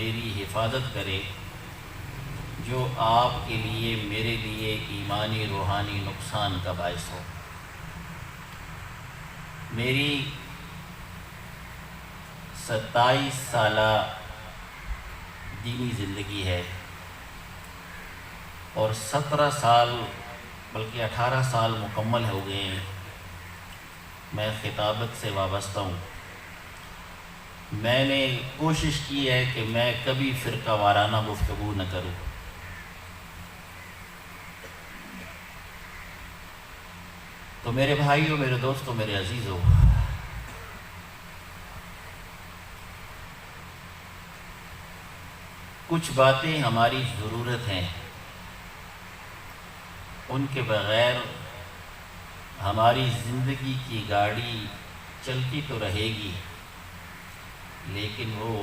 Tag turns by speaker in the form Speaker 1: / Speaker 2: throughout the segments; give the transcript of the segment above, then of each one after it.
Speaker 1: میری حفاظت کرے جو آپ کے لیے میرے لیے ایمانی روحانی نقصان کا باعث ہو۔ میری 27 سالہ دینی زندگی ہے اور 17 سال بلکہ 18 سال مکمل ہو گئے ہیں میں خطابت سے وابستہ ہوں۔ میں نے کوشش کی ہے کہ میں کبھی فرقہ وارانہ گفتگو نہ کروں۔ تو میرے بھائیوں، میرے دوستوں، میرے عزیزوں، کچھ باتیں ہماری ضرورت ہیں، ان کے بغیر ہماری زندگی کی گاڑی چلتی تو رہے گی لیکن وہ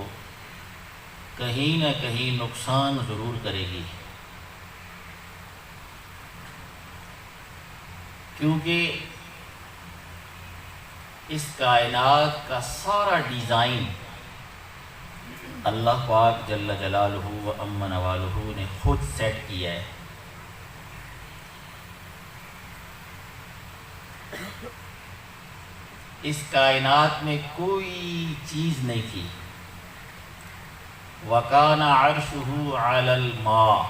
Speaker 1: کہیں نہ کہیں نقصان ضرور کرے گی، کیونکہ اس کائنات کا سارا ڈیزائن اللہ پاک جل جلالہ و عم نوالہ نے خود سیٹ کیا ہے۔ اس کائنات میں کوئی چیز نہیں تھی۔ وَكَانَ عَرْشُهُ عَلَى الْمَاءِ،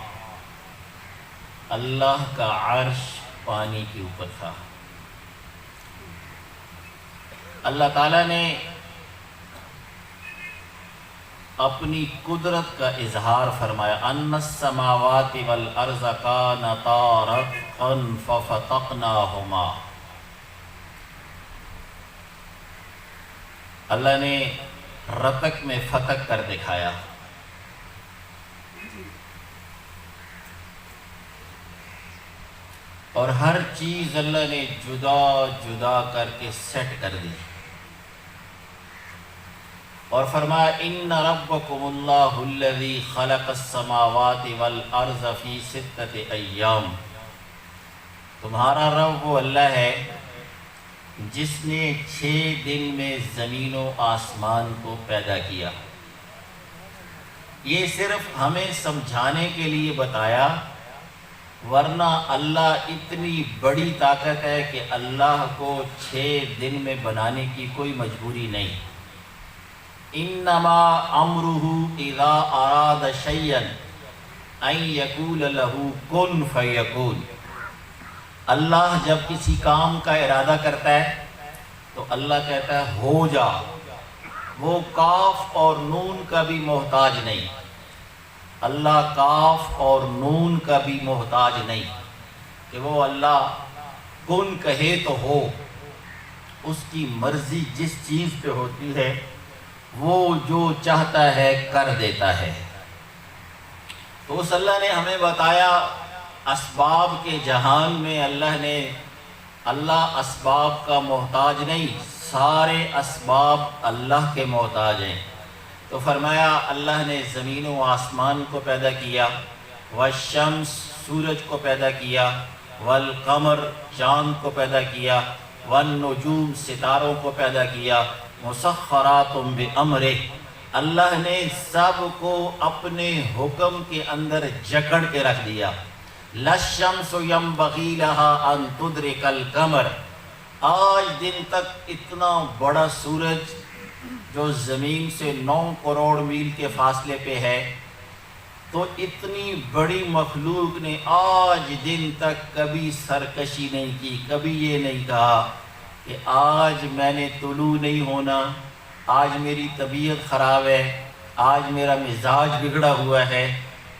Speaker 1: اللہ کا عرش پانی کے اوپر تھا۔ اللہ تعالیٰ نے اپنی قدرت کا اظہار فرمایا، أَنَّ السَّمَاوَاتِ وَالْأَرْضَ كَانَتَا رَتْقًا فَفَتَقْنَاهُمَا، اللہ نے رتق میں فتق کر دکھایا۔ اور ہر چیز اللہ نے جدا جدا کر کے سیٹ کر دی اور فرمایا ان ربکم اللہ الذی خلق السماوات والارض فی 6 ایام، تمہارا رب وہ اللہ ہے جس نے 6 دن میں زمین و آسمان کو پیدا کیا۔ یہ صرف ہمیں سمجھانے کے لیے بتایا، ورنہ اللہ اتنی بڑی طاقت ہے کہ اللہ کو 6 دن میں بنانے کی کوئی مجبوری نہیں۔ انما امرہ اذا اراد شیئا ان یقول لہ کن فیکون، اللہ جب کسی کام کا ارادہ کرتا ہے تو اللہ کہتا ہے ہو جا، وہ کاف اور نون کا بھی محتاج نہیں، اللہ کاف اور نون کا بھی محتاج نہیں کہ وہ اللہ کن کہے تو ہو، اس کی مرضی جس چیز پہ ہوتی ہے وہ جو چاہتا ہے کر دیتا ہے۔ تو اس اللہ نے ہمیں بتایا اسباب کے جہان میں اللہ اسباب کا محتاج نہیں، سارے اسباب اللہ کے محتاج ہیں۔ تو فرمایا اللہ نے زمین و آسمان کو پیدا کیا، والشمس سورج کو پیدا کیا، والقمر چاند کو پیدا کیا، والنجوم ستاروں کو پیدا کیا، مسخرات بامرہ، اللہ نے سب کو اپنے حکم کے اندر جکڑ کے رکھ دیا۔ لَلشَّمْسُ يَنبَغِي لَهَا أَن تُدْرِكَ الْقَمَرَ، آج دن تک اتنا بڑا سورج جو زمین سے 9 کروڑ میل کے فاصلے پہ ہے، تو اتنی بڑی مخلوق نے آج دن تک کبھی سرکشی نہیں کی، کبھی یہ نہیں کہا کہ آج میں نے طلوع نہیں ہونا، آج میری طبیعت خراب ہے، آج میرا مزاج بگڑا ہوا ہے۔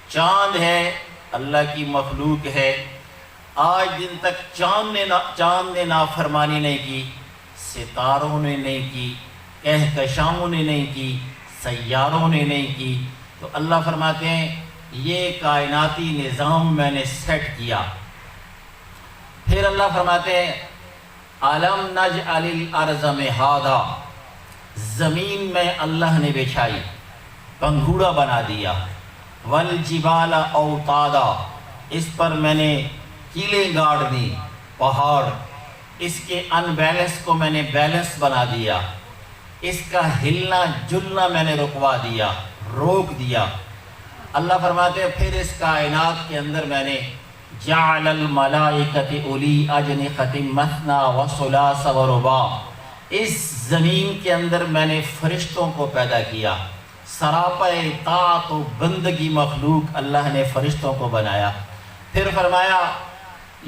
Speaker 1: چاند ہے، اللہ کی مخلوق ہے، آج دن تک چاند نے نافرمانی نہیں کی، ستاروں نے نہیں کی، کہکشاؤں نے نہیں کی، سیاروں نے نہیں کی۔ تو اللہ فرماتے ہیں یہ کائناتی نظام میں نے سیٹ کیا۔ پھر اللہ فرماتے ہیں أَلَمْ نَجْعَلِ الْأَرْضَ مِهَادًا، زمین میں اللہ نے بچھائی، پنگھوڑا بنا دیا، وَالْجِبَالَ أَوْتَادًا، اس پر میں نے کیلیں گاڑ دی، پہاڑ، اس کے ان بیلنس کو میں نے بیلنس بنا دیا، اس کا ہلنا جلنا میں نے رکوا دیا، روک دیا۔ اللہ فرماتے ہیں پھر اس کائنات کے اندر میں نے جعل الملائکۃ اولی اجنحۃ مثنی و ثلاث و رباع، اس زمین کے اندر میں نے فرشتوں کو پیدا کیا۔ سراپا طاعت و بندگی مخلوق اللہ نے فرشتوں کو بنایا۔ پھر فرمایا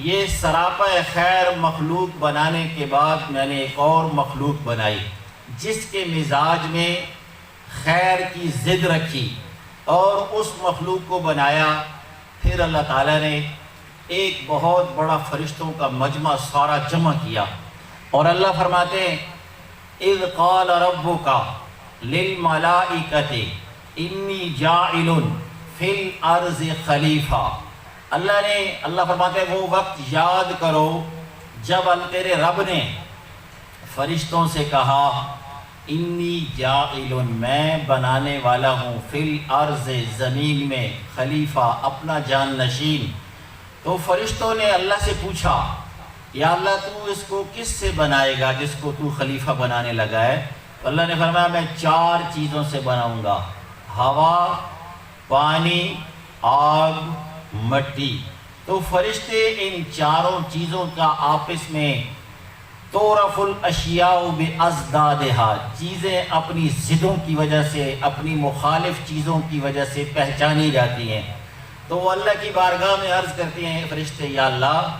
Speaker 1: یہ سراپا خیر مخلوق بنانے کے بعد میں نے ایک اور مخلوق بنائی جس کے مزاج میں خیر کی ضد رکھی، اور اس مخلوق کو بنایا۔ پھر اللہ تعالیٰ نے ایک بہت بڑا فرشتوں کا مجمع سارا جمع کیا، اور اللہ فرماتے ہیں اذ قال ربک للملائکۃ انی جاعل فی الارض خلیفہ۔ اللہ فرماتے ہیں وہ وقت یاد کرو جب تیرے رب نے فرشتوں سے کہا انی جاعل، میں بنانے والا ہوں، فی الارض، زمین میں، خلیفہ، اپنا جان نشین۔ تو فرشتوں نے اللہ سے پوچھا یا اللہ تو اس کو کس سے بنائے گا جس کو تو خلیفہ بنانے لگا ہے؟ تو اللہ نے فرمایا میں 4 چیزوں سے بناؤں گا، ہوا، پانی، آگ، مٹی۔ تو فرشتے ان 4 چیزوں کا آپس میں تورف الاشیاء بازدادہا، چیزیں اپنی ضدوں کی وجہ سے، اپنی مخالف چیزوں کی وجہ سے پہچانی جاتی ہیں۔ تو وہ اللہ کی بارگاہ میں عرض کرتے ہیں فرشتے یا اللہ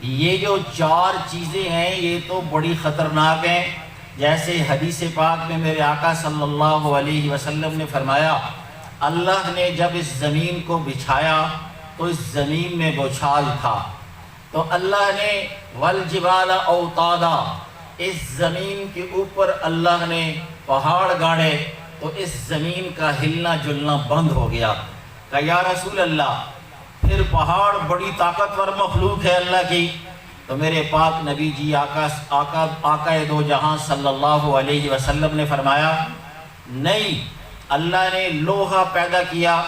Speaker 1: یہ جو 4 چیزیں ہیں یہ تو بڑی خطرناک ہیں، جیسے حدیث پاک میں میرے آقا صلی اللہ علیہ وسلم نے فرمایا اللہ نے جب اس زمین کو بچھایا تو اس زمین میں بوچھال تھا، تو اللہ نے والجبال اوتادا، اس زمین کے اوپر اللہ نے پہاڑ گاڑے تو اس زمین کا ہلنا جلنا بند ہو گیا۔ کہ یا رسول اللہ پھر پہاڑ بڑی طاقتور مخلوق ہے اللہ کی؟ تو میرے پاک نبی جی آقا دو جہاں صلی اللہ علیہ وسلم نے فرمایا نہیں، اللہ نے لوہا پیدا کیا،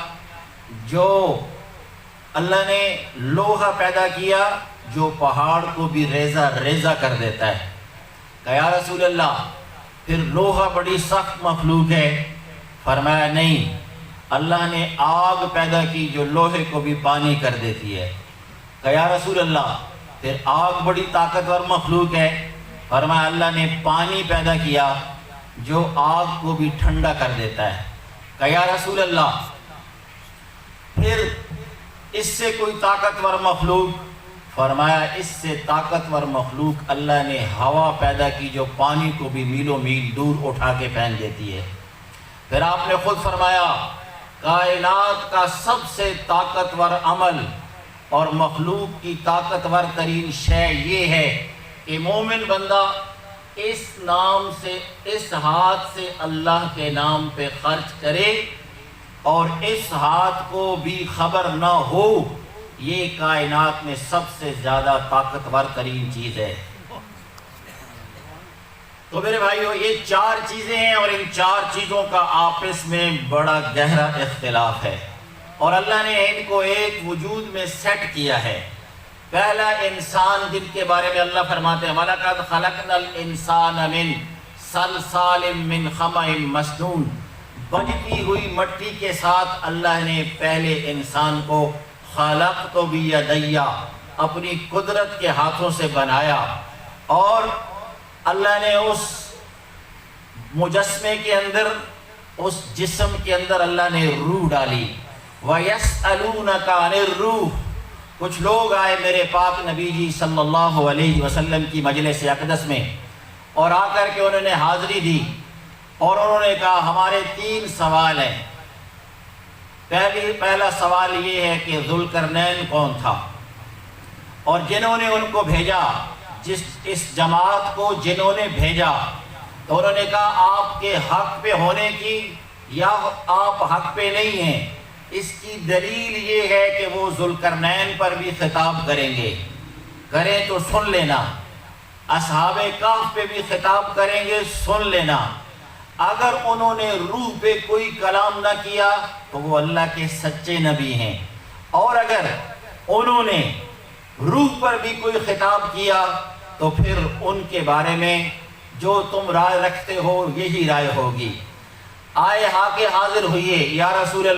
Speaker 1: اللہ نے لوہا پیدا کیا جو پہاڑ کو بھی ریزہ ریزہ کر دیتا ہے۔ کہ یا رسول اللہ پھر لوہا بڑی سخت مخلوق ہے؟ فرمایا نہیں، اللہ نے آگ پیدا کی جو لوہے کو بھی پانی کر دیتی ہے۔ کہ یا رسول اللہ پھر آگ بڑی طاقتور مخلوق ہے؟ فرمایا اللہ نے پانی پیدا کیا جو آگ کو بھی ٹھنڈا کر دیتا ہے۔ کہ یا رسول اللہ پھر اس سے کوئی طاقتور مخلوق؟ فرمایا اس سے طاقتور مخلوق اللہ نے ہوا پیدا کی جو پانی کو بھی میلوں میل دور اٹھا کے پھینک دیتی ہے۔ پھر آپ نے خود فرمایا کائنات کا سب سے طاقتور عمل اور مخلوق کی طاقتور ترین شے یہ ہے کہ مومن بندہ اس نام سے، اس ہاتھ سے اللہ کے نام پہ خرچ کرے اور اس ہاتھ کو بھی خبر نہ ہو، یہ کائنات میں سب سے زیادہ طاقتور ترین چیز ہے۔ تو میرے بھائیو یہ 4 چیزیں ہیں اور ان 4 چیزوں کا آپس میں بڑا گہرا اختلاف ہے، اور اللہ نے ان کو ایک وجود میں سیٹ کیا ہے۔ پہلا انسان جن کے بارے میں اللہ فرماتے ہیں وَلَقَدْ خَلَقْنَا الْإِنسَانَ مِنْ صَلْصَالٍ مِّنْ حَمَإٍ مَسْنُونٍ، بجتی ہوئی مٹی کے ساتھ اللہ نے پہلے انسان کو خَلَقْتُ بِيَدَيَّ، اپنی قدرت کے ہاتھوں سے بنایا، اور اللہ نے اس مجسمے کے اندر، اس جسم کے اندر اللہ نے روح ڈالی۔ وَيَسْأَلُونَكَ عَنِ الرُّوحِ، کچھ لوگ آئے میرے پاک نبی جی صلی اللہ علیہ وسلم کی مجلس اقدس میں، اور آ کر کے انہوں نے حاضری دی اور انہوں نے کہا ہمارے 3 سوال ہیں۔ پہلا سوال یہ ہے کہ ذوالقرنین کون تھا، اور جنہوں نے ان کو بھیجا، اس جماعت کو جنہوں نے بھیجا، تو انہوں نے کہا آپ کے حق پہ ہونے کی یا آپ حق پہ نہیں ہیں۔ اس کی دلیل یہ ہے کہ وہ ذوالقرنین پر بھی خطاب کریں گے، کریں تو سن لینا، اصحاب کہف پہ بھی خطاب کریں گے، سن لینا۔ اگر انہوں نے روح پہ کوئی کلام نہ کیا تو وہ اللہ کے سچے نبی ہیں، اور اگر انہوں نے روح پر بھی کوئی خطاب کیا تو پھر ان کے بارے میں جو تم رائے رکھتے ہو یہی رائے ہوگی۔ آئے ہا کے حاضر ہوئیے یا رسول اللہ